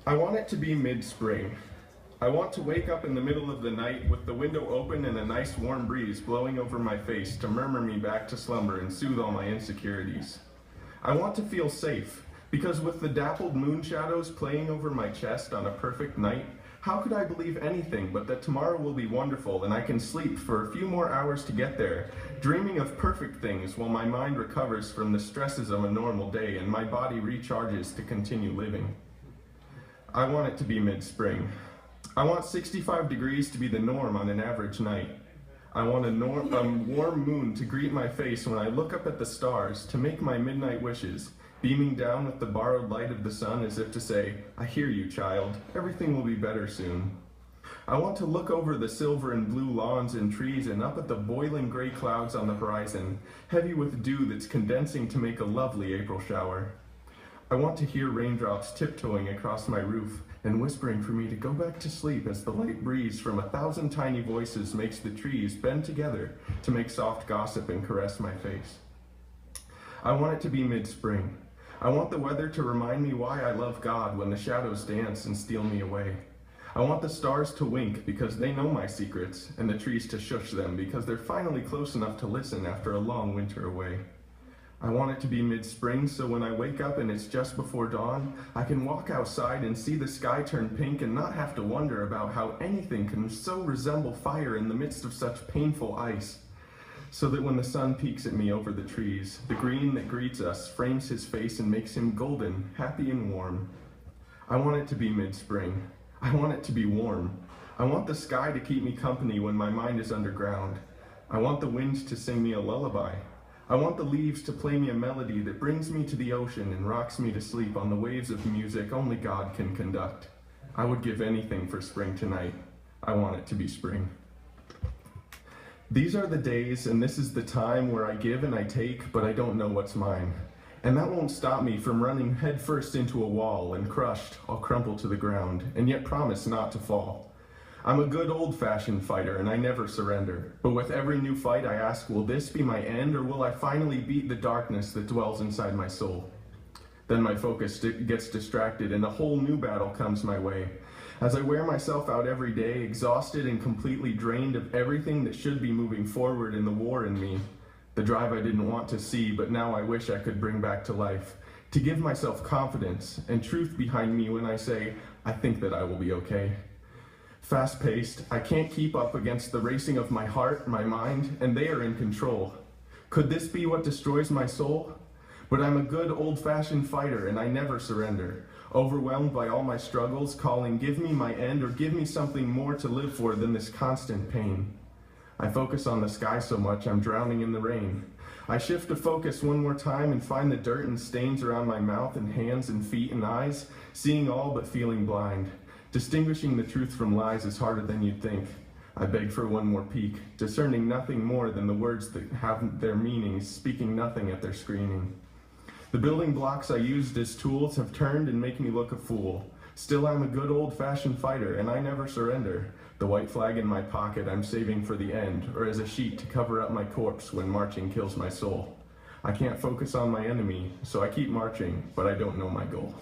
I want it to be mid-spring. I want to wake up in the middle of the night with the window open and a nice warm breeze blowing over my face to murmur me back to slumber and soothe all my insecurities. I want to feel safe, because with the dappled moon shadows playing over my chest on a perfect night, how could I believe anything but that tomorrow will be wonderful and I can sleep for a few more hours to get there, dreaming of perfect things while my mind recovers from the stresses of a normal day and my body recharges to continue living. I want it to be mid-spring. I want 65 degrees to be the norm on an average night. I want a warm moon to greet my face when I look up at the stars to make my midnight wishes, beaming down with the borrowed light of the sun as if to say, "I hear you, child. Everything will be better soon." I want to look over the silver and blue lawns and trees and up at the boiling gray clouds on the horizon, heavy with dew that's condensing to make a lovely April shower. I want to hear raindrops tiptoeing across my roof and whispering for me to go back to sleep as the light breeze from 1,000 tiny voices makes the trees bend together to make soft gossip and caress my face. I want it to be mid-spring. I want the weather to remind me why I love God when the shadows dance and steal me away. I want the stars to wink because they know my secrets, and the trees to shush them because they're finally close enough to listen after a long winter away. I want it to be mid-spring so when I wake up and it's just before dawn, I can walk outside and see the sky turn pink and not have to wonder about how anything can so resemble fire in the midst of such painful ice. So that when the sun peeks at me over the trees, the green that greets us frames his face and makes him golden, happy and warm. I want it to be mid-spring. I want it to be warm. I want the sky to keep me company when my mind is underground. I want the wind to sing me a lullaby. I want the leaves to play me a melody that brings me to the ocean and rocks me to sleep on the waves of music only God can conduct. I would give anything for spring tonight. I want it to be spring. These are the days and this is the time where I give and I take, but I don't know what's mine. And that won't stop me from running headfirst into a wall and crushed, I'll crumple to the ground, and yet promise not to fall. I'm a good old-fashioned fighter and I never surrender. But with every new fight I ask, will this be my end or will I finally beat the darkness that dwells inside my soul? Then my focus gets distracted and a whole new battle comes my way. As I wear myself out every day, exhausted and completely drained of everything that should be moving forward in the war in me. The drive I didn't want to see, but now I wish I could bring back to life. To give myself confidence and truth behind me when I say, I think that I will be okay. Fast-paced, I can't keep up against the racing of my heart, my mind, and they are in control. Could this be what destroys my soul? But I'm a good old-fashioned fighter and I never surrender. Overwhelmed by all my struggles, calling, give me my end or give me something more to live for than this constant pain. I focus on the sky so much I'm drowning in the rain. I shift to focus one more time and find the dirt and stains around my mouth and hands and feet and eyes, seeing all but feeling blind. Distinguishing the truth from lies is harder than you'd think. I beg for one more peek, discerning nothing more than the words that have their meanings, speaking nothing at their screening. The building blocks I used as tools have turned and make me look a fool. Still I'm a good old-fashioned fighter and I never surrender. The white flag in my pocket I'm saving for the end, or as a sheet to cover up my corpse when marching kills my soul. I can't focus on my enemy, so I keep marching, but I don't know my goal.